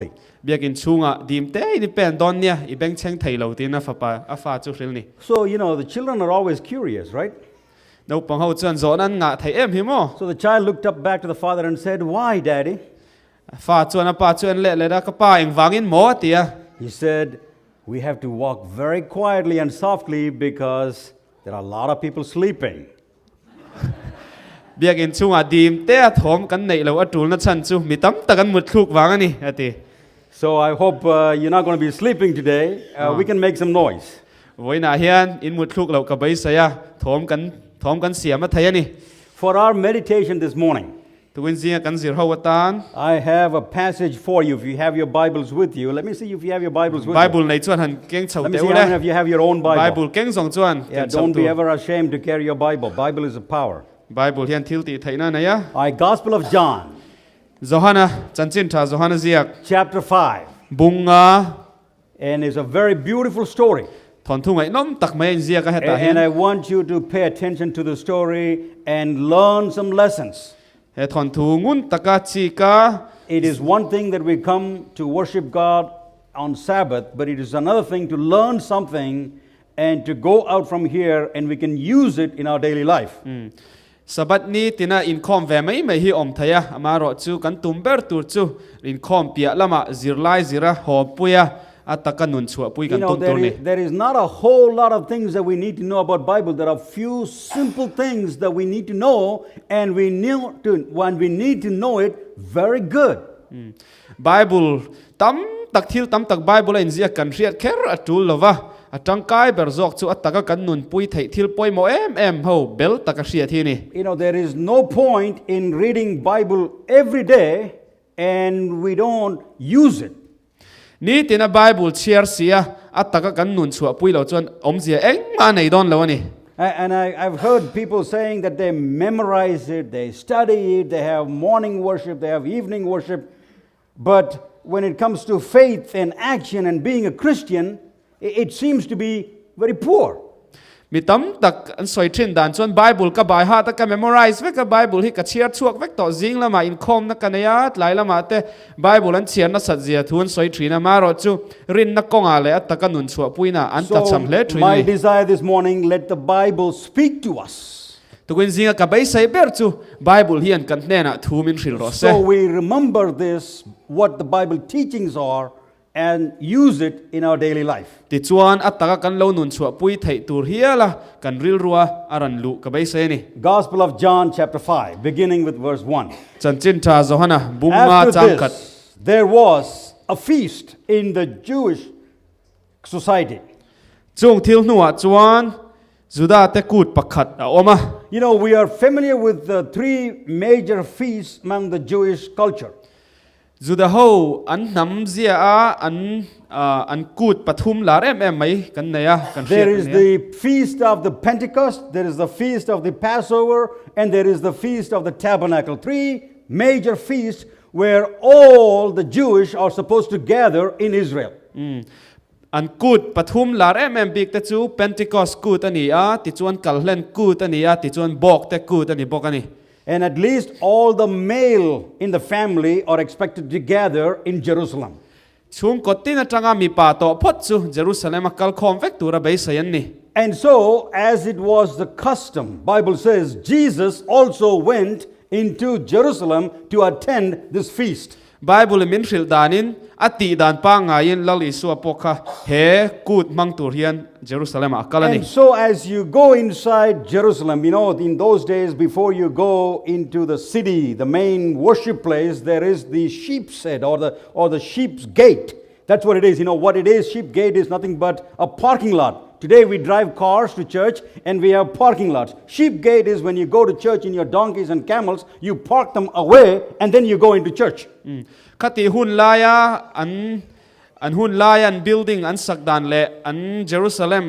biakin chunga dimte ni pen don nia I beng cheng thei lo tin afa chu hril ni So, the children are always curious, right? no pang ho chuan zon an nga thei em hi mo So the child looked up back to the father and said, "Why, Daddy?" fa chuan apa chuan le da ka pa eng wangin mo tia He said, "We have to walk very quietly and softly because there are a lot of people sleeping." biakin chunga dimte a thom kan nei lo atul na chan chu mi tam takan mut thluk wang ani ati So I hope you're not going to be sleeping today. We can make some noise. voina hian in mut thluk lo ka bai saya thom kan siam a thei ani For our meditation this morning, tuin zinga kan zir ho atan I have a passage for you. If you have your Bibles with you, let me see if you have your Bibles with bible you. nei chuan han keng chho Let me teu see how many le of you have your own Bible. bible keng zong chuan Yeah, don't be ever ashamed to carry your Bible. Bible is a power. bible hian thil ti theina na ya All right, Gospel of John, Johana chanchin tha Johana ziak chapter 5. bunga And it's a very beautiful story. thon thu ngai nom tak mai ziak a heta And hian I want you to pay attention to the story and learn some lessons. he thon thu ngun taka chi ka It is one thing that we come to worship God on Sabbath, but it is another thing to learn something and to go out from here and we can use it in our daily life. sabat ni tina in khom ve mai mai hi om thaya amaro chu kan tumber tur chu in khom pia lama zirlai zira ho puya ataka nun chua pui kan tum tur ni There is not a whole lot of things that we need to know about Bible. There are few simple things that we need to know, and when we need to know it very good. bible tam tak thil tam tak bible in zia kan riat kher atul lova atang kai ber zok chu ataka kan nun pui thei thil poi mo em ho bel taka riat hi ni There is no point in reading Bible every day and we don't use it. ni tina bible chiar sia ataka kan nun chua pui lo chuan om zia eng ma nei don lo ani And I've heard people saying that they memorize it, they study it, they have morning worship, they have evening worship. But when it comes to faith and action and being a Christian, it seems to be very poor. mi tam tak an soi thin dan chuan bible ka bai ha ta ka memorize ve ka bible hi ka chiar chuak vek to jing lama in khom na kanaya tlai lama te bible an chiar na sat zia thun soi thina ma ro chu rin na konga le ataka nun chua puina an ta cham hle So my thrin desire this morning, let the Bible speak to us. tuin zinga ka bai sai ber chu bible hian kan hna thu min hril ro se So we remember this, what the Bible teachings are, and use it in our daily life. ti chuan ataka kan lo nun chua pui thei tur hiala kan ril ruwa aran lu ka bai sai ni Gospel of John chapter 5, beginning with verse 1. chanchin tha Johana bunga After changkhat this, there was a feast in the Jewish society. chung thil nuwa chuan juda te kut pakhat a oma We are familiar with the three major feasts among the Jewish culture. juda ho an nam zia a an kut pathum lar em mai kan neya kan There is the feast of the Pentecost, there is the feast of the Passover, and there is the feast of the Tabernacle. Three major feasts where all the Jewish are supposed to gather in Israel. an kut pathum lar em bik te chu Pentecost kut ani a ti chuan kalhlen kut ani a ti chuan bok te kut ani bok ani And at least all the male in the family are expected to gather in Jerusalem. chung kotin atanga mi pa to phot chu Jerusalem a kal khom vek tura bei sayan ni And so, as it was the custom, Bible says, Jesus also went into Jerusalem to attend this feast. Bible min hril danin ati dan pa ngayin lali su apokha he kut mang tur hian Jerusalem a kalani And so, as you go inside Jerusalem, in those days before you go into the city, the main worship place, there is the sheep's head or the sheep's gate. That's what it is. What it is, sheep gate is nothing but a parking lot. Today we drive cars to church and we have parking lots. Sheep gate is when you go to church in your donkeys and camels, you park them away and then you go into church. khati hun laya an hun laya an building an sakdan le an Jerusalem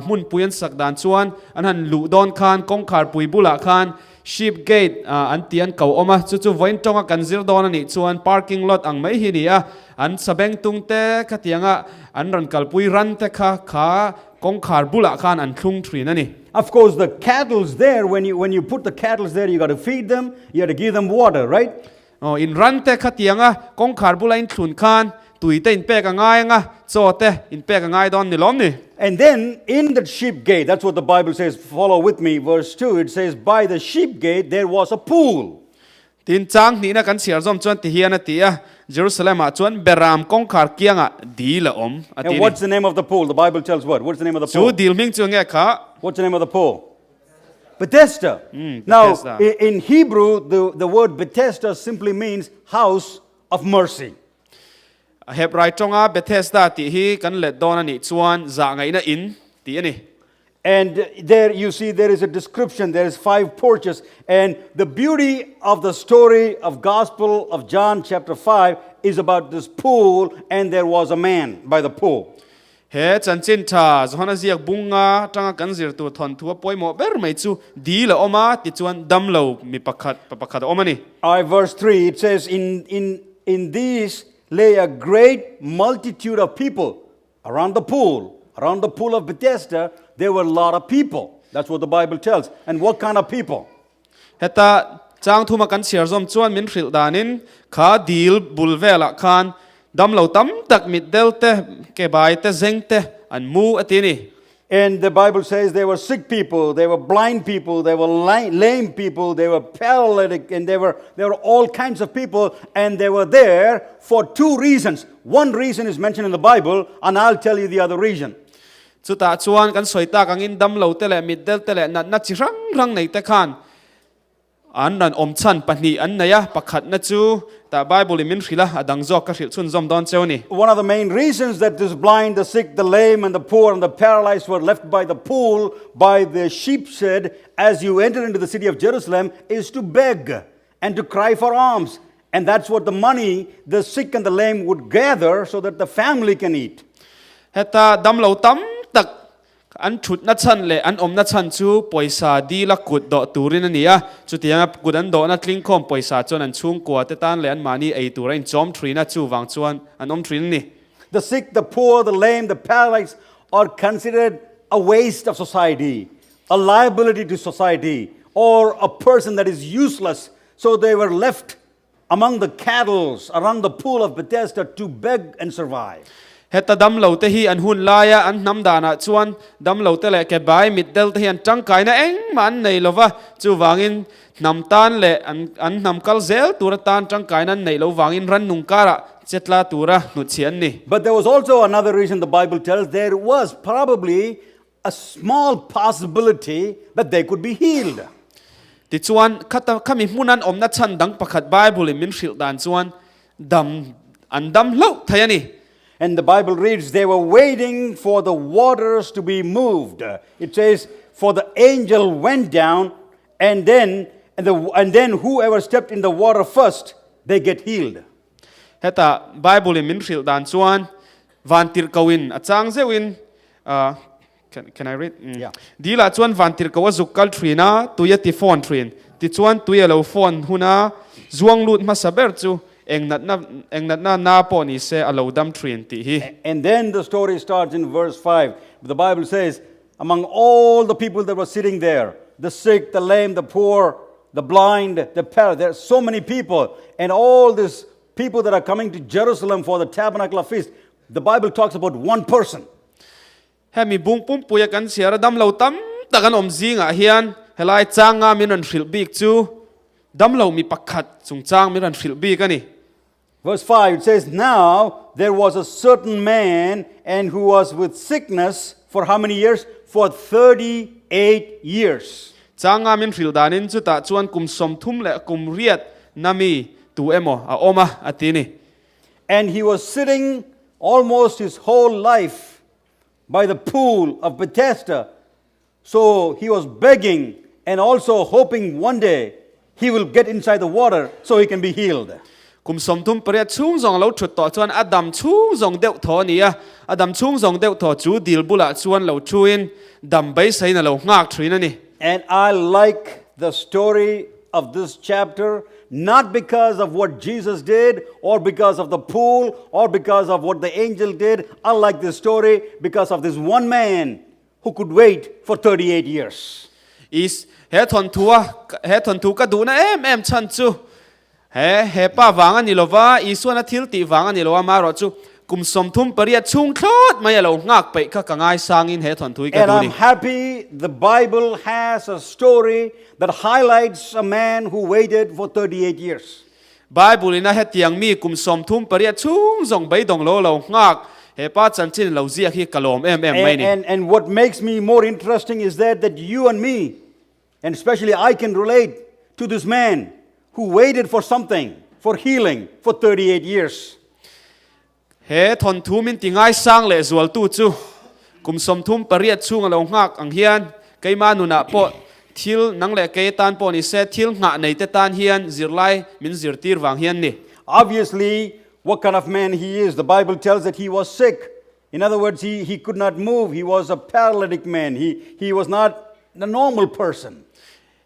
mun puyan sakdan chuan an han lu don khan kongkhar pui bula khan sheep gate an tian kau oma chu voin tonga kan zir don ani chuan parking lot ang mai hi ni a an sabeng tungte khatianga an ran kalpui ran te kha kongkhar bula khan an thlung thrin ani Of course, the cattle's there. When you put the cattle there, you got to feed them. You got to give them water, right? in ran te khatianga kong khar bula in thlun khan tuite in pek angai nga chote in pek angai don ni lom ni And then in the sheep gate, that's what the Bible says. Follow with me, verse 2. It says, by the sheep gate there was a pool. tin chang ni na kan siar zom chuan ti hian atia Jerusalem a chuan beram kong khar kianga di la om ati And what's the name of the pool? The Bible tells what? What's the name of the chu pool? dil ming chu nge kha What's the name of the pool? Bethesda. Now, Bethesda. in Hebrew, the word Bethesda simply means house of mercy. Hebrai chonga Bethesda ti hi kan let don ani chuan za ngai na in ti ani And there you see there is a description. There is 5 porches. And the beauty of the story of Gospel of John chapter 5 is about this pool, and there was a man by the pool. he chan chin tha zona ziak bunga tanga kan zir tu thon thua poimo ber mai chu di la oma ti chuan dam lo mi pakhat omani Verse 3, it says, in these lay a great multitude of people around the pool. Around the pool of Bethesda, there were a lot of people. That's what the Bible tells. And what kind of people? heta chang thuma kan siar zom chuan min hril danin kha dil bulvela khan dam lo tam tak mit delte ke bai te zengte an mu atini And the Bible says there were sick people, there were blind people, there were lame people, there were paralytic, and there were all kinds of people, and they were there for 2 reasons. One reason is mentioned in the Bible, and I'll tell you the other reason. chu ta chuan kan soita kang in dam lo te le mit del te le na chi rang nei te khan an ran om chan pahni an naya pakhat na chu ta Bible min hrila adang zok ka hril chun zom don chewni One of the main reasons that this blind, the sick, the lame, and the poor, and the paralyzed were left by the pool, by the sheepshed, as you enter into the city of Jerusalem, is to beg and to cry for alms. And that's what the money the sick and the lame would gather so that the family can eat. heta dam lo tam tak an thut na chan le an om na chan chu poisa di la kut do turin ania chu tianga kut an do na tling khom poisa chon an chung kwa te tan le an mani ei turain chom thrina chu wang chuan an om thrin ni The sick, the poor, the lame, the paralyzed are considered a waste of society, a liability to society, or a person that is useless. So they were left among the cattle around the pool of Bethesda to beg and survive. heta dam lo te hi an hun laya an nam dana chuan dam lo te le ke bai mit del te hi an tang kai na eng man nei lova chu wangin nam tan le an nam kal zel tura tan tang kai na nei lo wangin ran nung kara chetla tura nu chian ni But there was also another reason the Bible tells there was probably a small possibility that they could be healed. ti chuan khami munan om na chan dang pakhat Bible min hril dan chuan dam lo thayani And the Bible reads, they were waiting for the waters to be moved. It says, for the angel went down, and then whoever stepped in the water first, they get healed. heta Bible min hril dan chuan vantir kawin achang zewin can I read? Yeah. Dila chuan vantir kawa zukal thrina tuya ti phone thin ti chuan tuya lo phone huna zuang lut ma saber chu engnat na na po ni se alo dam thin ti hi And then the story starts in verse 5. The Bible says, among all the people that were sitting there, the sick, the lame, the poor, the blind, the paralyzed, there are so many people, and all these people that are coming to Jerusalem for the tabernacle feast, the Bible talks about one person. hemi bung pum puya kan siara dam lo tam takan om zinga hian helai changa min an hril bik chu dam lo mi pakhat chung chang min an hril bik ani Verse 5, it says, now there was a certain man and who was with sickness for how many years? For 38 years. changa min hril danin chu ta chuan kum som thum le kum riat nami tu emo a oma atini And he was sitting almost his whole life by the pool of Bethesda. So he was begging and also hoping one day he will get inside the water so he can be healed. kum som thum paria chung zong lo thut to chuan adam chung zong deuh tho nia adam chung zong deuh tho chu dil bula chuan lo thuin dam bai sai na lo ngak thrin ani And I like the story of this chapter, not because of what Jesus did, or because of the pool, or because of what the angel did. I like this story because of this one man who could wait for 38 years. is he thon thu ka du na em chan chu he pa wanga ni lova isuana thil ti wanga ni lova ma ro chu kum som thum pariat chung thlot mai lo ngak pe kha kangai sangin he thon thui ka And du I'm ni happy the Bible has a story that highlights a man who waited for 38 years. Bible ina he tiang mi kum som thum pariat chung zong bai dong lo ngak he pa chan chin lo zia hi kalom mai ni And what makes me more interesting is that you and me, and especially I can relate to this man who waited for something, for healing, for 38 years. he thon thu min tingai sang le zual tu chu kum som thum pariat chung lo ngak ang hian keima nu na po thil nang le ke tan po ni se thil nga nei te tan hian zirlai min zirtir wang hian ni Obviously, what kind of man he is, the Bible tells that he was sick. In other words, he could not move. He was a paralytic man. He was not a normal person.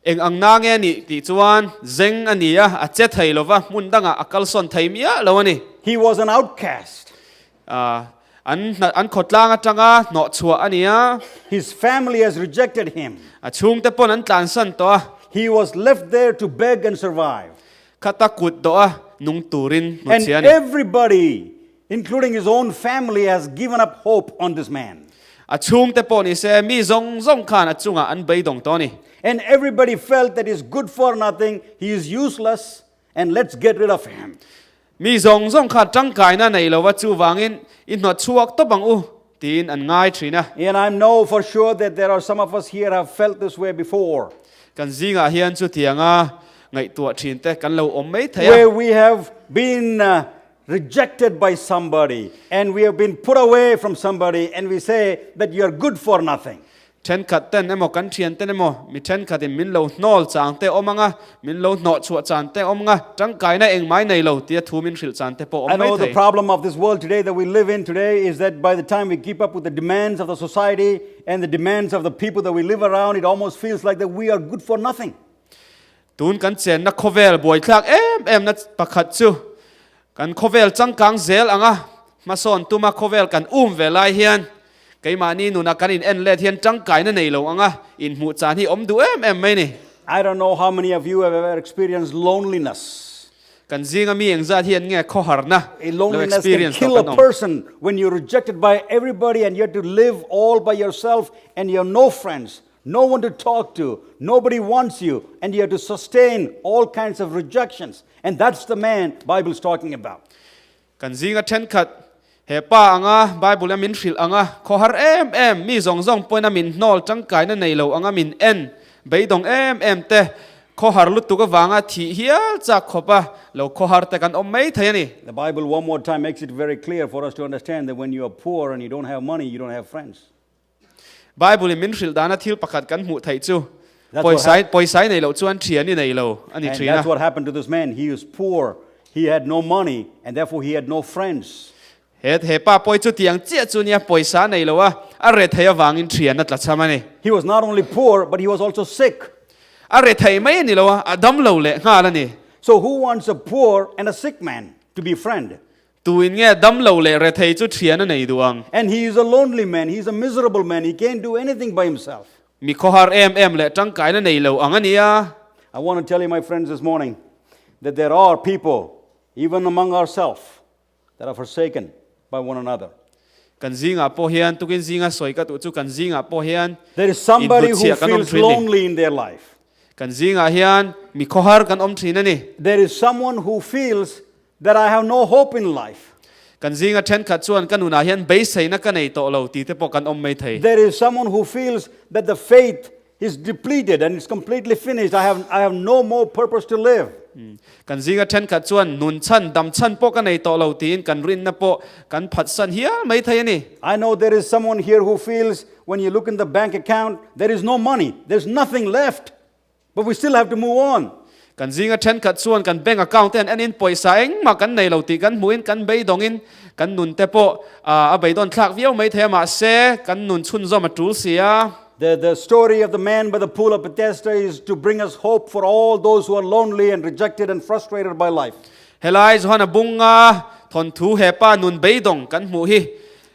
eng ang na nge ni ti chuan zeng ania a che thei lova mun danga akal son thei mia lo ani He was an outcast. an khotlang atanga no chua ania His family has rejected him. a chung te pon an tlan san to He was left there to beg and survive. khata kut do a nung turin no And chiani everybody, including his own family, has given up hope on this man. a chung te pon ni se mi zong khan a chunga an bei dong to ni And everybody felt that he's good for nothing, he is useless, and let's get rid of him. mi zong khan tang kai na nei lo wa chu wangin in no chuak to bang u tin an ngai thina And I know for sure that there are some of us here have felt this way before, kan zinga hian chu tianga ngai tua thin te kan lo om mei thaya where we have been rejected by somebody, and we have been put away from somebody, and we say that you are good for nothing. then khat ten emo kan thian ten emo mi then khat in min lo nol chang te omanga min lo no chu chan te omanga tang kai na eng mai nei lo tia thu min hril chan te po I om mai know the thei problem of this world today that we live in today is that by the time we keep up with the demands of the society and the demands of the people that we live around, it almost feels like that we are good for nothing. tun kan chen na khovel boi thlak em na pakhat chu kan khovel chang kang zel anga ma son tu ma khovel kan ve lai hian keima ni nu na kan in en le hian tang kai na nei lo anga in mu chan hi om du em mai ni I don't know how many of you have ever experienced loneliness. kan zinga mi eng zat hian nge kho har na A loneliness can kill a person when you're rejected by everybody and you have to live all by yourself and you have no friends, no one to talk to, nobody wants you, and you have to sustain all kinds of rejections. And that's the man Bible's talking about. kan zinga then khat he pa anga bible min hril anga kho har em mi zong poina min nol tang kai na nei lo anga min en beidong em te kho har lut tu ka wanga thi hial cha khopa lo kho har te kan om mai thayani The Bible, one more time, makes it very clear for us to understand that when you are poor and you don't have money, you don't have friends. bible min hril dana thil pakhat kan mu thai chu That's what poisai nei lo chuan thian ni nei lo ani And thina that's what happened to this man. He was poor, he had no money, and therefore he had no friends. he pa poi chu tiang che chu nia poisa nei lo a re thaya wangin thian na tla chamani He was not only poor, but he was also sick. a re thai mai ni lo a dam lo le nga la ni So who wants a poor and a sick man to be friend? tuin nge dam lo le re thei chu thian na nei duang And he is a lonely man. He's a miserable man. He can't do anything by himself. mi kho har em le tang kai na nei lo angania I want to tell you, my friends, this morning that there are people, even among ourselves, that are forsaken by one another. kan zinga po hian tukin zinga soi ka tu chu kan zinga po hian There is somebody who Inbutsia kan feels omtrin ni. lonely in their life. kan zinga hian mi kho har kan om thina ni There is someone who feels that I have no hope in life. kan zinga then khat chuan kanuna hian be sei na ka nei to lo ti te po kan om mai thei There is someone who feels that the faith is depleted and it's completely finished. I have no more purpose to live. kan zinga then khat chuan nun chan dam chan po ka nei to lo tin kan rin na po kan phat san hial mai thei ni I know there is someone here who feels when you look in the bank account, there is no money, there's nothing left, but we still have to move on. kan zinga then khat chuan kan bank account ten anin poisa eng ma kan nei lo ti kan muin kan bei dongin kan nun te po a bei don thlak viau mai thei ma se kan nun chun zo ma tul sia The story of the man by the pool of Bethesda is to bring us hope for all those who are lonely and rejected and frustrated by life. helai johana bunga thon thu hepa nun bei dong kan mu hi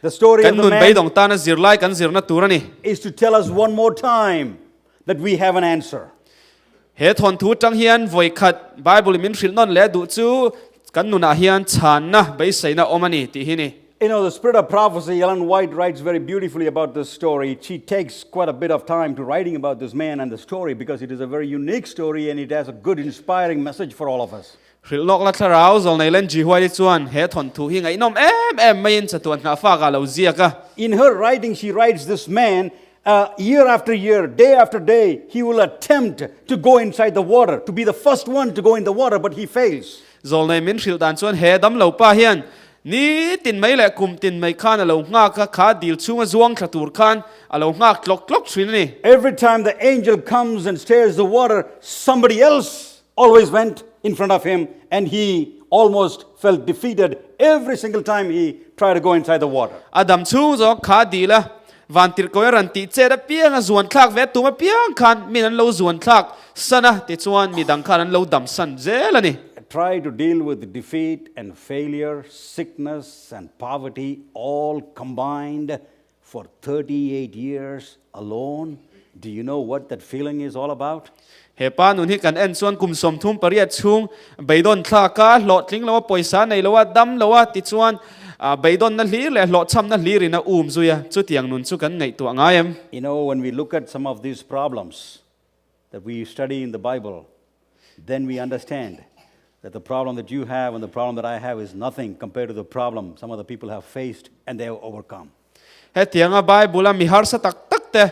The story kan of the nun bei man dong ta na zirlai kan zirna turani is to tell us one more time that we have an answer. he thon thu tang hian voi khat Bible min hril non le du chu kan nuna hian chan na bei seina omani ti hi ni You know, the spirit of prophecy, Ellen White writes very beautifully about this story. She takes quite a bit of time to writing about this man and the story because it is a very unique story and it has a good, inspiring message for all of us. hril nok la tharau zol nei len ji huai li chuan he thon thu hi ngai nom em mai in chatuan nga fa ga lo zia ka In her writing, she writes this man, year after year, day after day, he will attempt to go inside the water, to be the first one to go in the water, but he fails. zol nei min hril dan chuan he dam lo pa hian ni tin mai le kum tin mai khan alo nga ka kha dil chunga zuang thatur khan alo nga klok klok thrin ni Every time the angel comes and stirs the water, somebody else always went in front of him and he almost felt defeated every single time he tried to go inside the water. adam chu zo kha dila van tir ko ran ti che da piang a zuan thlak ve tu ma piang khan min an lo zuan thlak sana ti chuan mi dang khan an lo dam san zelani Try to deal with defeat and failure, sickness and poverty all combined for 38 years alone. Do you know what that feeling is all about? he pa nun hi kan en chuan kum som thum pariat chung beidon thla ka lo tling lo poisa nei lo dam lo ti chuan beidon na hlir le lo cham na hlir in a zuya chu tiang nun chu kan ngai tu anga em You know, when we look at some of these problems that we study in the Bible, then we understand that the problem that you have and the problem that I have is nothing compared to the problem some other people have faced and they have overcome. he tianga bible mi har sa tak tak te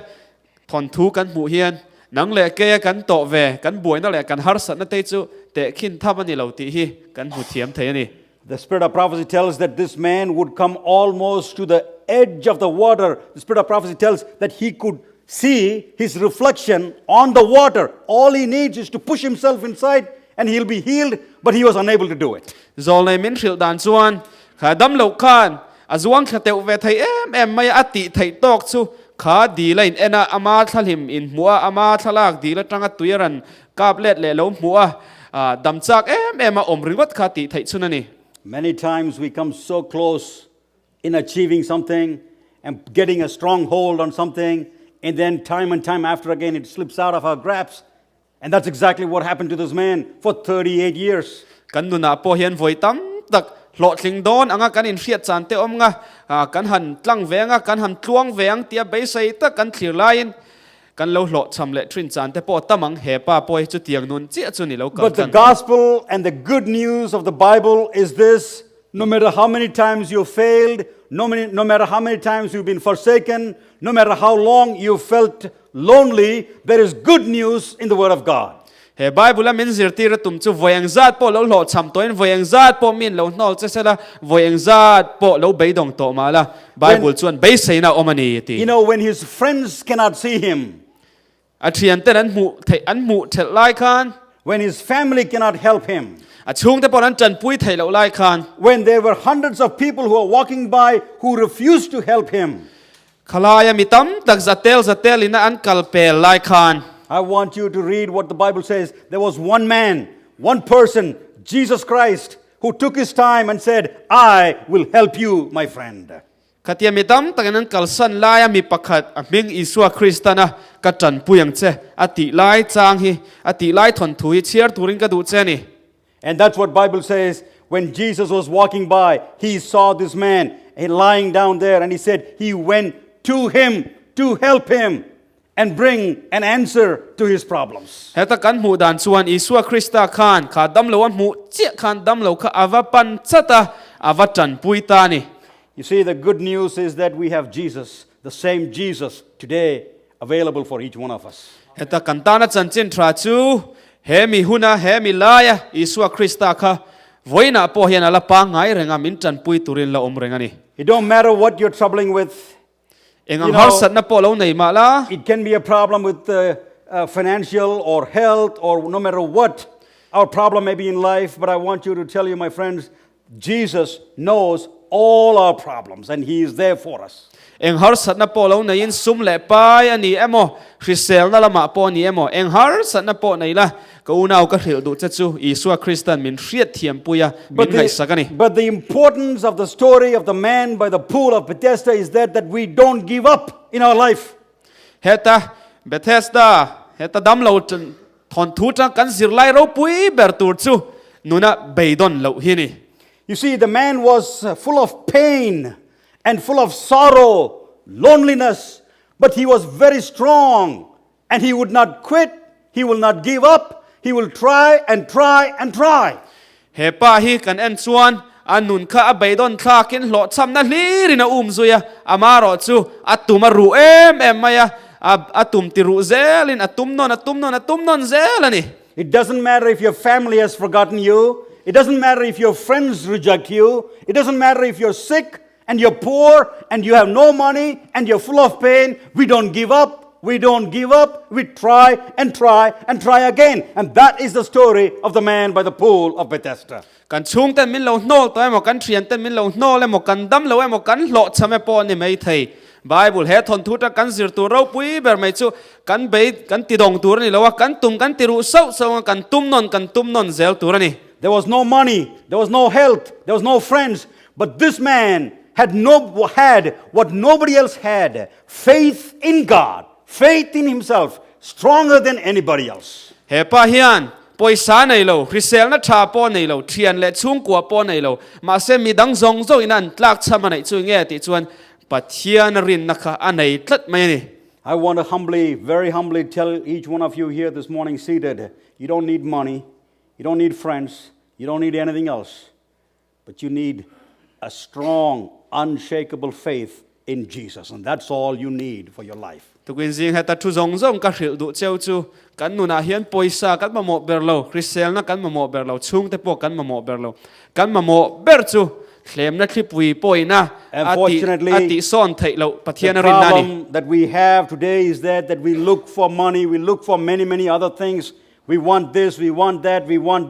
thon thu kan mu hian nang le ke kan to ve kan buai na le kan har sa na te chu te khin thap ani lo ti hi kan hu thiam thei ani The spirit of prophecy tells that this man would come almost to the edge of the water. The spirit of prophecy tells that he could see his reflection on the water. All he needs is to push himself inside and he'll be healed, but he was unable to do it. zol nei min hril dan chuan kha dam lo khan a zuang kha teu ve thei em mai ati thei tok chu kha di lain ena ama thalim in mua ama thalak di la tanga tuiran kap let le lo mua dam chak em om ringot kha ti thei chunani Many times we come so close in achieving something and getting a strong hold on something, and then time and time after again it slips out of our grasp. And that's exactly what happened to this man for 38 years. kan nuna po hian voi tam tak lo tling don anga kan in hriat chan te om nga kan han tlang venga kan han tluang veng tia be sei ta kan thlir lain kan lo hlo cham le trin chan te po tamang he pa poi chu tiang nun chi chu ni lo kan But the gospel and the good news of the Bible is this: no matter how many times you failed, no matter how many times you've been forsaken, no matter how long you felt lonely, there is good news in the Word of God. he bible min zirti ra tum chu voyang zat po lo hlo cham toin voyang zat po min lo nol che sela voyang zat po lo beidong to mala bible chuan be seina omani ti You know, when his friends cannot see him, a thian ten an mu thel lai khan when his family cannot help him, a chung te pon an chan pui thei lo lai khan when there were hundreds of people who were walking by who refused to help him, khalaya mitam tak zatel ina an kalpel lai khan I want you to read what the Bible says. There was one man, one person, Jesus Christ, who took his time and said, I will help you, my friend. katia mitam takan an kalsan laya mi pakhat aming isua kristana ka chan puyang che ati lai chang hi ati lai thon thui chiar turing ka du che ni And that's what Bible says. When Jesus was walking by, he saw this man lying down there and he said he went to him to help him and bring an answer to his problems. heta kan mu dan chuan isua krista khan kha dam lo mu che khan dam lo kha ava pan chata ava chan pui ta ni You see, the good news is that we have Jesus, the same Jesus today, available for each one of us. heta kan ta na chan chin thra chu he mi huna he mi laya isua krista kha voina po hian ala pa ngai renga min chan pui turin la om renga ni It don't matter what you're troubling with. engam You har know, sat na po lo nei ma la It can be a problem with financial or health or no matter what our problem may be in life, but I want you to tell you, my friends, Jesus knows all our problems and he is there for us. eng har sat na po lo nei in sum le pai ani emo hrisel na lama po ni emo eng har sat na po nei la ka unau ka hril du cha chu isua kristan min hriat thiam puya min ngai sakani But the importance of the story of the man by the pool of Bethesda is that we don't give up in our life. heta bethesda heta dam lo ทอนทูจังกันสิรไลเราปุยเบอร์ตูจูนูน่ะเบยดอนเหล่าฮีนี่ You see, the man was full of pain and full of sorrow, loneliness, but he was very strong and he would not quit, he will not give up, he will try and try and try. เฮป้าฮีกันเอ็นชวนอันนุนข้าเบยดอนข้ากินหลอดซ้ำนั่นลีรินะซุยอามารอจูอัตุมารูเอ็มมายาอัตุมติรูเซลินอัตุมนอนเซลนี่ It doesn't matter if your family has forgotten you. It doesn't matter if your friends reject you. It doesn't matter if you're sick and you're poor and you have no money and you're full of pain. We don't give up. We don't give up. We try and try and try again. And that is the story of the man by the pool of Bethesda. กันชุงเต้นมินเหล่าโน่ตัวไอ้หมอกันเทียนเต้นมินเหล่าโน่และหมอกันดำเหล่าไอ้หมอกันหลอดชะแม่ปอนนี่ไม่ไทยไบเบิลเฮทนทุตกันสิรตัวเราปุยเบอร์ไม่จูกันเบยกันติดองตัวนี่แล้วว่ากันตุ่มกันติรุเศร้ากันตุ่มนอนเซลตัวนี่ There was no money, there was no health, there was no friends, but this man had what nobody else had, faith in God, faith in himself, stronger than anybody else. เฮป้าเฮียนปอยสาในเราคริสเซลนัชาปอนในเราเทียนและชุ่งกัวปอนในเรามาเซมีดังซงโซอินันลักชามันในช่วยเงี้ยติจวนปัทเทียนรินนะคะอันไหนทัดไหมนี่ I want to very humbly tell each one of you here this morning seated, you don't need money, you don't need friends, you don't need anything else, but you need a strong, unshakable faith in Jesus, and that's all you need for your life. ทุกวันจริงให้ตัดทุจงก็หิวดูเจ้าจูกันนูน่าเฮียนปอยสากันมาโมเบอร์เราคริสเซลนะกันมาโมเบอร์เราชุ่งแต่พวกกันมาโมเบอร์เรากันมาโมเบอร์จูเคลมนักคลิปวีปอยนะอติซ่อนไทยเราปัทเทียน The รินนานี่ problem that we have today is that we look for money, we look for many other things. We want this, we want that, we want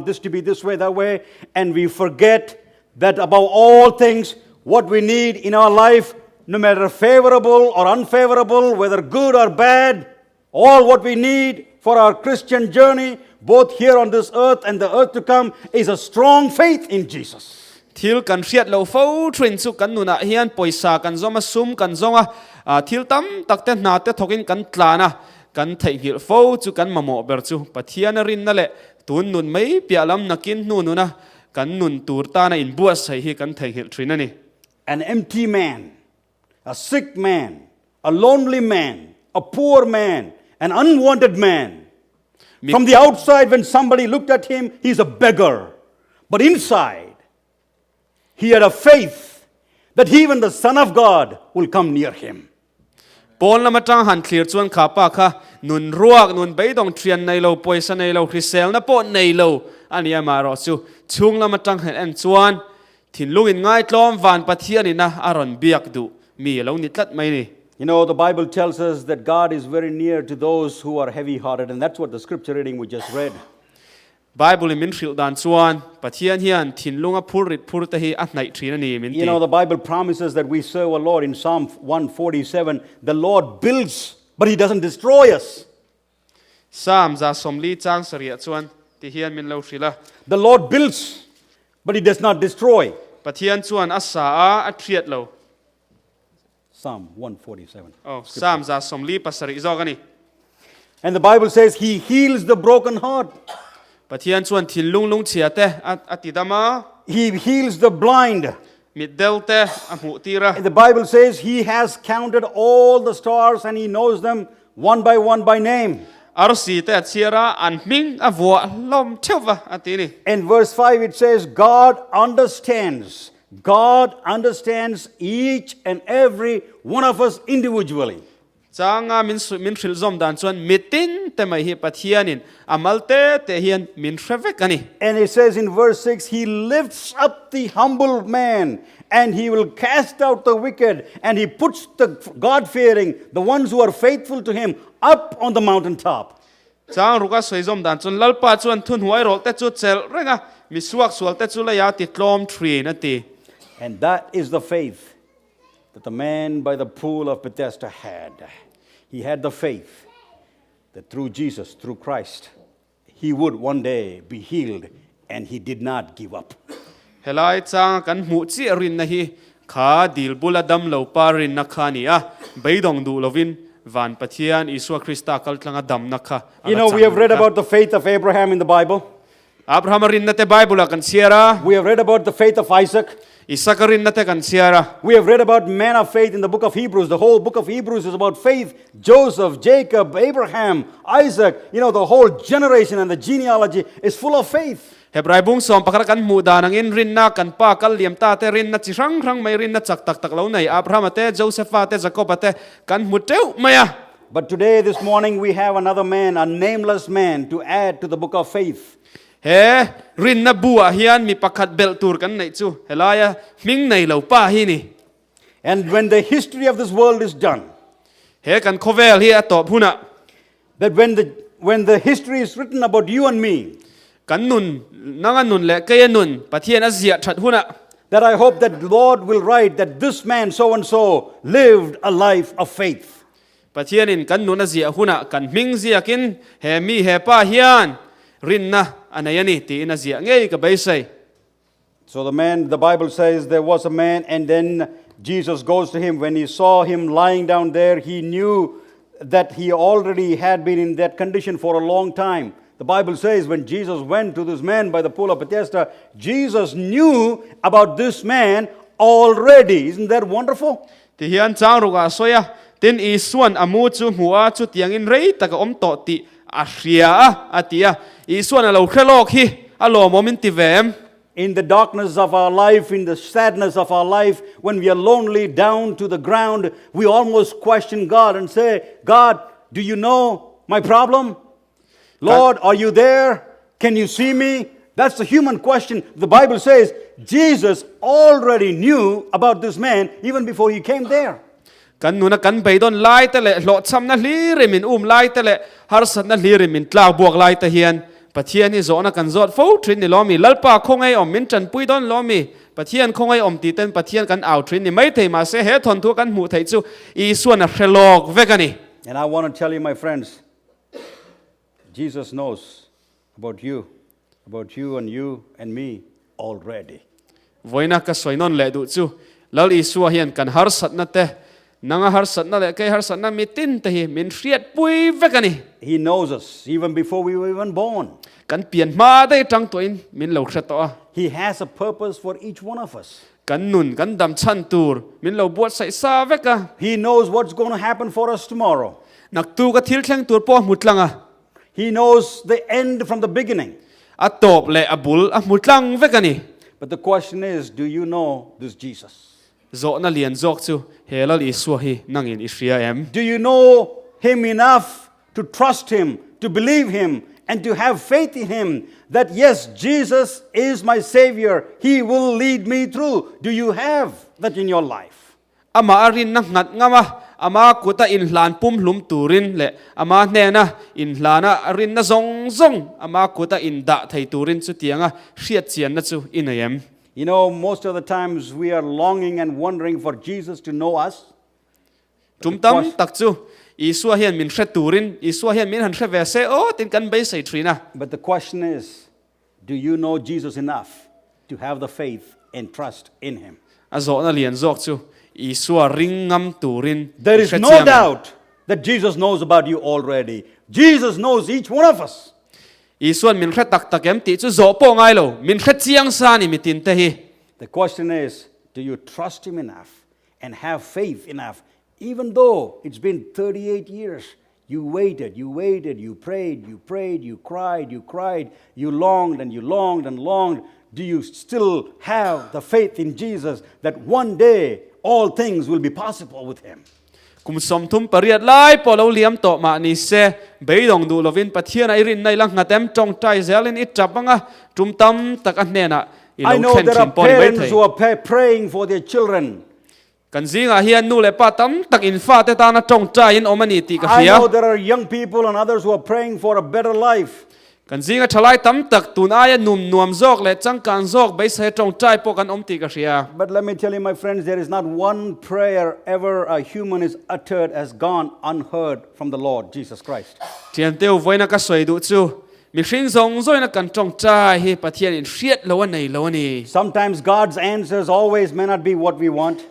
this to be this way, that way, and we forget that above all things, what we need in our life, no matter favorable or unfavorable, whether good or bad, all what we need for our Christian journey, both here on this earth and the earth to come, is a strong faith in Jesus. ทิลกันเสียดเราเฝ้าทรินสุกันนูน่าเฮียนปอยสากันซอมาซุมกันซองทิลตั้มตักเต้นนาเต้ทกินกันตลานะกันไทยหิลเฝ้าจูกันมาโมเบอร์จูปัทเทียนรินนั่นแหละตุนนุนไม่เปียลำนักกินนูนะกันนุนตูร์ตาในอินบัวใส่ให้กันไทยหิลทรินนั่นนี่ An empty man, a sick man, a lonely man, a poor man, an unwanted man. From the outside, when somebody looked at him, he's a beggar. But inside, he had a faith that even the Son of God will come near him. ปอนละมาจังหันเคลียร์ชวนขาปากค่ะนุนรวกนุนไปต้องเทียนในเราปอยสในเราคริสเซลนะปอนในเราอันนี้มารอจูช่วงละมาจังเห็นแอนชวนถิ่นลุงอินง่ายล้อมวานปัทเทียนี่นะอารอนเบียกดูมีเรานิดลัดไหมนี่ You know, the Bible tells us that God is very near to those who are heavy-hearted, and that's what the scripture reading we just read. ไบเบิลมินฟิลดานชวนปัทเทียนเฮียนถิ่นลุงพูดแต่ฮีอันไหนทรีนั่นนี่มิน You know, the Bible promises that we serve a Lord in Psalm 147. The Lord builds, but He doesn't destroy us. สามจะสมลีจางเสียชวนที่เฮียนมินเราทรีละ The Lord builds, but He does not destroy. ปัทเทียนชวนอาสาอัดเทียดเรา Psalm 147. โอ้สามจะสมลีปัสริจอกันนี่ And the Bible says He heals the broken heart. ปัทเทียนชวนถิ่นลุงเฉียเตะอัติดามา He heals the blind. มิดเดลเตะอหูตีระ And the Bible says He has counted all the stars and He knows them one by name. อารสีเตะเชียระอันมิงอวัวลมเทวะอัตินี่ In verse 5 it says God understands each and every one of us individually. จางามินฟิลซอมดานชวนมิตินแต่ไม่ฮีปัทเทียนินอามัลเตเตเฮียนมินเทรเวกันนี่ And it says in verse 6, He lifts up the humble man and He will cast out the wicked and He puts the God-fearing, the ones who are faithful to Him, up on the mountaintop. จางรุกาสวยซอมดานชวนลัลปาชวนทุนหวยโรเตจุดเซลเรงะมิสวกสวลเตจุลยาติดลมทรีนั่นตี And that is the faith that the man by the pool of Bethesda had. He had the faith that through Jesus, through Christ, he would one day be healed, and he did not give up. เฮลัยจางกันหูจีรินนะฮีขาดิลบุลดัมเหลาปารินนักขานีอะไปดองดูลวิน van pathian Isua Krista kal tlanga dam nakha You know, we have read about the faith of Abraham in the Bible. Abraham rin nate Bible kan siara We have read about the faith of Isaac. Isakarin nate kan siara We have read about men of faith in the book of Hebrews. The whole book of Hebrews is about faith. Joseph, Jacob, Abraham, Isaac, you know, the whole generation and the genealogy is full of faith. Hebrai bung som pakar kan muda nang in rin na kan pa kal liam ta te rin na chi rang rang mai rin na chak tak tak lo nei Abraham te Joseph te Jacob te kan muteu maya. But today, this morning, we have another man, a nameless man, to add to the book of faith. He rin na bua hian mi pakhat bel tur kan nei chu helaya ming nei lo pa hi ni. And when the history of this world is done, He kan khovel hi atop huna that when the history is written about you and me, kan nun nanga nun le kaya nun pathian azia that huna that I hope that Lord will write that this man so and so lived a life of faith. pathian in kan nun azia huna kan ming zia kin he mi he pa hian rin na anayani ti in azia ngei ka baisai. So the Bible says there was a man, and then Jesus goes to him. When he saw him lying down there, he knew that he already had been in that condition for a long time. The Bible says when Jesus went to this man by the pool of Bethesda, Jesus knew about this man already. Isn't that wonderful? Ti hian chang ruga soya tin I suan amu chu hua chu tiang in rei taka om to ti a hria atia I suan alo khrelok hi alo momin ti vem. In the darkness of our life, in the sadness of our life, when we are lonely down to the ground, we almost question God and say, God, do you know my problem? Lord, are you there? Can you see me? That's the human question. The Bible says Jesus already knew about this man even before he came there. Kan nuna kan beidon lai te le lo cham na hlirim in lai te le har sat na hlirim in tla buak lai te hian pathian ni zona kan zot fo trin ni lomi lalpa khongai om min chan pui don lomi pathian khongai om ti ten pathian kan au trin ni mai thei ma se he thon thu kan mu thei chu I suan a khrelok vekani. And I want to tell you, my friends, Jesus knows about you and you and me already. Voina ka soinon le du chu lal I suwa hian kan har sat na te nanga har sat na le kai har sat na mi tin te hi min hriat pui vekani. He knows us even before we were even born. Kan pian ma dei tang toin min lo khra to. He has a purpose for each one of us. Kan nun kan dam chan tur min lo buat sai sa veka. He knows what's going to happen for us tomorrow. Nak tu ka thil thleng tur po mutlanga. He knows the end from the beginning. Atop le abul a mutlang vekani. But the question is, do you know this Jesus? Zo na lian zok chu helal I suwa hi nangin I hria em. Do you know him enough to trust him, to believe him, and to have faith in him that yes, Jesus is my Savior. He will lead me through. Do you have that in your life? Ama arin na ngat ngama ama kuta in hlan pum hlum turin le ama hne na in hlana arin na zong zong ama kuta in da thei turin chu tianga hriat chian na chu inayem. You know, most of the times we are longing and wondering for Jesus to know us. Tumtam tak chu Isua hian min hret turin Isua hian min han hre ve se o tin kan bei sei thrina. But the question is, do you know Jesus enough to have the faith and trust in him? A zo na lian zok chu Isua ringam turin. There is no doubt that Jesus knows about you already. Jesus knows each one of us. Isuan min hret tak tak em ti chu zo po ngai lo min hret chiang sa ni mitin te hi. The question is, do you trust him enough and have faith enough? Even though it's been 38 years, you waited, you prayed, you cried, you longed and longed. Do you still have the faith in Jesus that one day all things will be possible with him? Kum som thum pariat lai po lo liam to ma ni se beidong du lovin pathian ai rin nai lang ngatem tong tai zelin it chapanga tumtam tak anena I know there are parents who are praying for their children. Kan zinga hian nu le pa tam tak in fa te ta na tong tai in omani ti ka I hria. know there are young people and others who are praying for a better life. Kan zinga thalai tam tak tun aya num nuam zok le changkan zok bei se tong tai po kan om ti ka hria. But let me tell you, my friends, there is not one prayer ever a human is uttered has gone unheard from the Lord Jesus Christ. Tian teu voina ka soi du chu mi hring zong zoi na kan tong tai hi pathian in hriat lo nei lo ni. Sometimes God's answers always may not be what we want.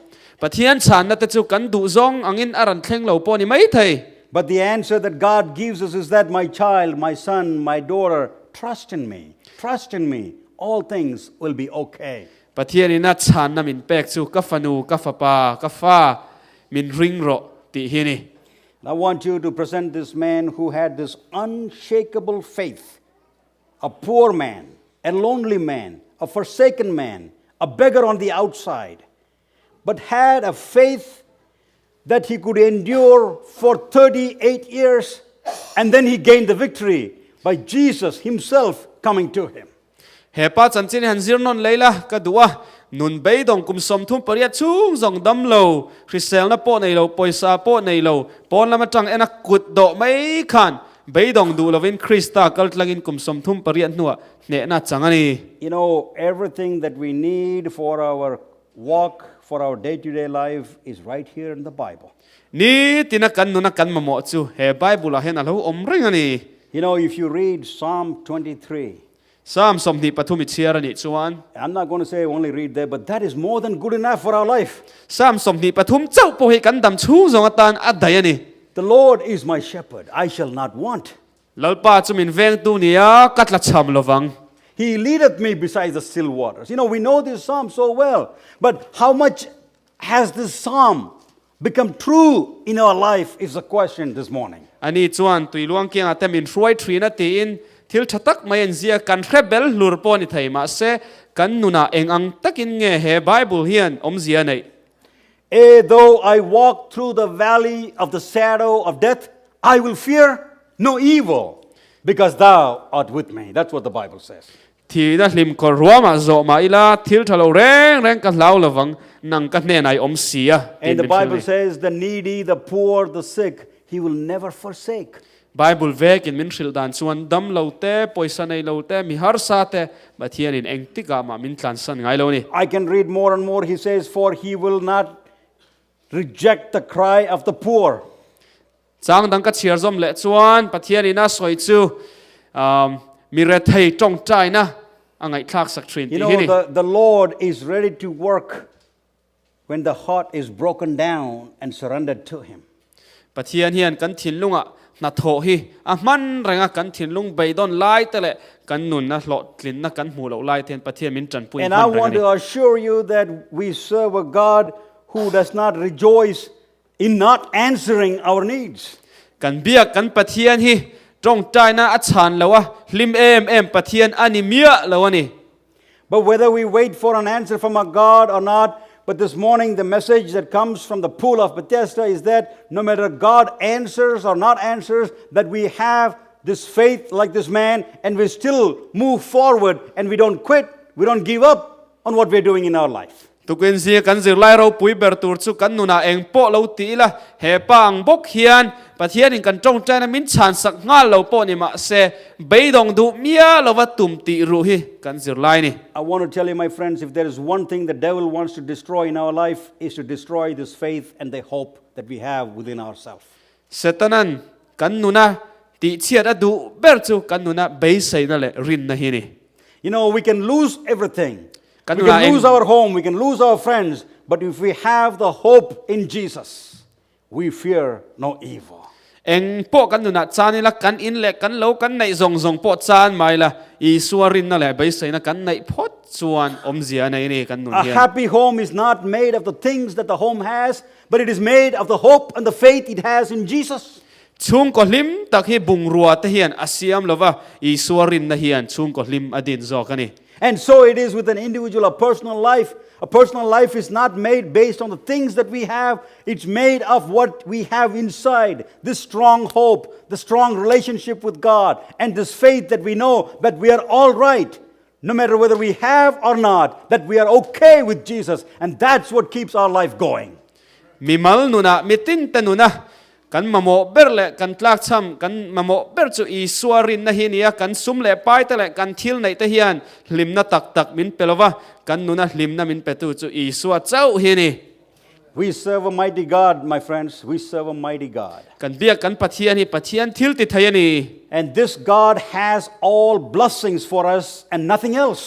ปะเทียนฉันนะแต่จูกันดุซองอังอินอารันเทงเหล่าปอนี่ไม่ไทย But the answer that God gives us is that my child, my son, my daughter, trust in me. Trust in me. All things will be okay. ปะเทียนนี่นัดฉันนะมินเป็กจูกัฟนูกัฟปากัฟฟ้ามินริงโรติฮินี่ I want you to present this man who had this unshakable faith, a poor man, a lonely man, a forsaken man, a beggar on the outside, but had a faith that he could endure for 38 years, and then he gained the victory by Jesus himself coming to him. เฮปาจันจินหันซิรนนเลยละก็ดูว่านุนเบยดงกุมสมทุมปริยัดชุ่งจงดำโลคริสเซลนะโปในโลปอยซาโปในโลปอนละมาจังเอ็นักกุดโดไม่ขันเบยดงดูลวินคริสตากัลลักินกุมสมทุมปริยัดนัวเนน่าจังอันนี้ You know, everything that we need for our walk, for our day-to-day life is right here in the Bible. นี่ตินักกันนุนักกันมาหมอจูเฮไบเบิลเห็นอะไรอมริงอันนี้ You know, if you read Psalm 23, สามสมนิปทุมิเชียรนี่ชวน I'm not going to say only read there, but that is more than good enough for our life. สามสมนิปทุมเจ้าปุหิกันดำชุ่งจงตันอัดใดอันนี้ The Lord is my shepherd, I shall not want. ลลปาจุมินเวงตูนี้กัดละชามลวัง He leadeth me beside the still waters. You know, we know this psalm so well, but how much has this psalm become true in our life is the question this morning. อันนี้ชวนตุยลวงเกียงอาจจะมินรวยทรีนาตีอินทิลทักไม่เอ็นเสียกันเรเบลลูร์ปอนิไทยมาเสกันนุนาเองอังตักินเงเฮไบเบิลเฮียนอมเสียใน Though I walk through the valley of the shadow of death, I will fear no evil, because thou art with me. That's what the Bible says. ทีนั่นลิมก็รัวมาโจมาอีลาทิลทะเลแรงแรงกันเหลาระวังนังกันเนนไออมเสีย And the Bible says, the needy, the poor, the sick, he will never forsake. ไบเบิลเวกินมินชิลดานชวนดำเหลาเต้ปอยสันในเหลาเต้มีฮาร์ซาเต้บัดเทียนินเองติกามามินทลันสันไงเหลานี่ I can read more and more. He says, for he will not reject the cry of the poor. จางดังกัดเชียร์ซอมเละชวนบัดเทียนิน่าสวยจูมีเรทไทยจงใจนะอังไงคลากสักทริน You ที่ know, นี่ the Lord is ready to work when the heart is broken down and surrendered to him. ปะเทียนเฮียนกันถิ่นลุงอ่ะนัดโถฮีอ่ะมันแรงอ่ะกันถิ่นลุงใบดอนไล่แต่ละกันหนุนนะหลอดกลิ่นนะกันหูเหลาไล่เทียนปะเทียนมินจันปุย And I want to assure you that we serve a God who does not rejoice in not answering our needs. กันเบียกกันปะเทียนฮีจงใจนะอัจฉานแล้ววะลิมเอ็มปะเทียนอันนี้เมียแล้ววะนี่ But whether we wait for an answer from our God or not, but this morning the message that comes from the pool of Bethesda is that no matter God answers or not answers, that we have this faith like this man and we still move forward and we don't quit, we don't give up on what we're doing in our life. ทุกคนเสียกันสิไล่เราปุยเบอร์ตูร์สุกันนุนาเองโปะเราตีละเฮปังบกเฮียนปะเทียนกันจงใจนะมินชานสักงานเราโปะนี่มาเสใบดองดูเมียเราว่าตุ่มตีรูฮีกันสิไล่นี่ I want to tell you, my friends, if there is one thing the devil wants to destroy in our life, is to destroy this faith and the hope that we have within ourselves. เสตนั้นกันนุนาตีเชียดดูเบอร์จูกันนุนาใบใส่นั่นแหละรินนะฮีนี่ You know, we can lose everything. We Kanuna can lose our home, we can lose our friends, but if we have the hope in Jesus, we fear no evil. เองโปะกันนุนาจานี่ละกันอินเละกันเลากันในซงโปะจานไม่ละอีสัวรินนั่นแหละใบใส่นะกันในพดส่วนอมเสียในนี่กันนุน A เฮียน happy home is not made of the things that the home has, but it is made of the hope and the faith it has in Jesus. ช่วงก็ลิมตักให้บุงรัวตะเฮียนอาเซียมแล้วว่าอีสัวรินนะเฮียนช่วงก็ลิมอดินจอกันนี่ And so it is with an individual, a personal life. A personal life is not made based on the things that we have. It's made of what we have inside. This strong hope, the strong relationship with God, and this faith that we know that we are all right, no matter whether we have or not, that we are okay with Jesus. And that's what keeps our life going. มีมัลนุนะมีตินตนุนะกันมาโมเบอร์เละกันตลากช้ำกันมาโมเบอร์จูอีสัวรินนะเฮียนี่กันซุ่มเละไปแต่ละกันทิลในตะเฮียนลิมนะตักมินเปลวะกันนุนะลิมนะมินเปตูจูอีสัวเจ้าเฮียนี่ We serve a mighty God, my friends. We serve a mighty God. กันเบียกันปะเทียนนี่ปะเทียนทิลติดไทยนี่ And this God has all blessings for us and nothing else.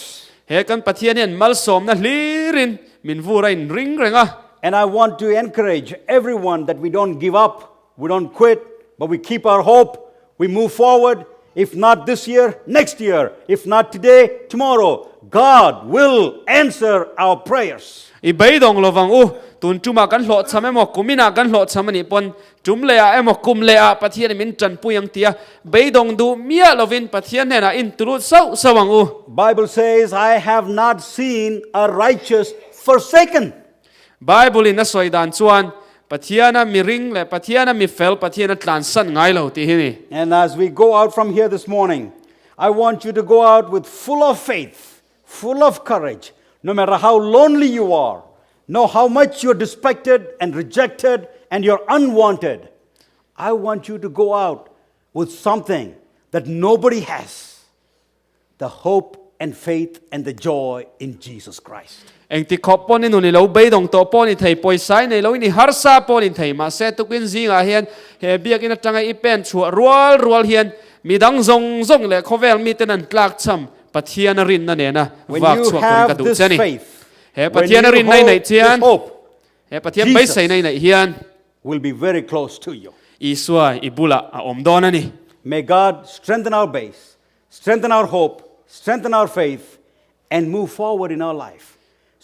เฮกันปะเทียนเนี่ยมัลสมนะลีรินมินวูไรริงเรงอ่ะ And I want to encourage everyone that we don't give up, we don't quit, but we keep our hope, we move forward. If not this year, next year. If not today, tomorrow. God will answer our prayers. I bay dong lovang u tun tuma kan hlo cham emo kumina kan hlo cham ani pon tum le a emo kum le a pathian min tran puyang tia bay dong du mia lovin pathian hena in turut sau sawang u Bible says, I have not seen a righteous forsaken. Bible in a soidan chuan pathiana mi ring le pathiana mi fel pathiana tlan san ngai lo ti hi ni And as we go out from here this morning, I want you to go out with full of faith, full of courage, no matter how lonely you are, know how much you're disrespected and rejected and you're unwanted. I want you to go out with something that nobody has, the hope and faith and the joy in Jesus Christ. eng ti khop pon ni nu ni lo bay dong to pon ni thei poi sai nei lo ni har sa pon in thei ma se tu kin zinga hian he biak in atanga I pen chua rual hian mi dang zong zong le khovel mi ten an tlak cham pathian rin na ne na When wak you chua ko ka have du this chani faith, he when pathian you rin nei nei hold this chian hope, he pathian bay sai nei nei hian will be very close to you. isua ibula a om don ani May God strengthen our base, strengthen our hope, strengthen our faith, and move forward in our life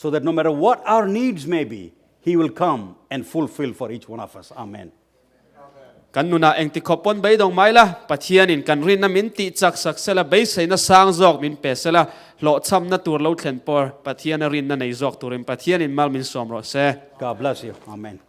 so that no matter what our needs may be, He will come and fulfill for each one of us. Amen. kan nu na eng ti khop pon bay dong mai la pathian in kan rin na min ti chak sak sela bay sai na sang jok min pe sela lo cham na tur lo thlen por pathian rin na nei jok turin pathian in mal min som ro se God bless you. Amen.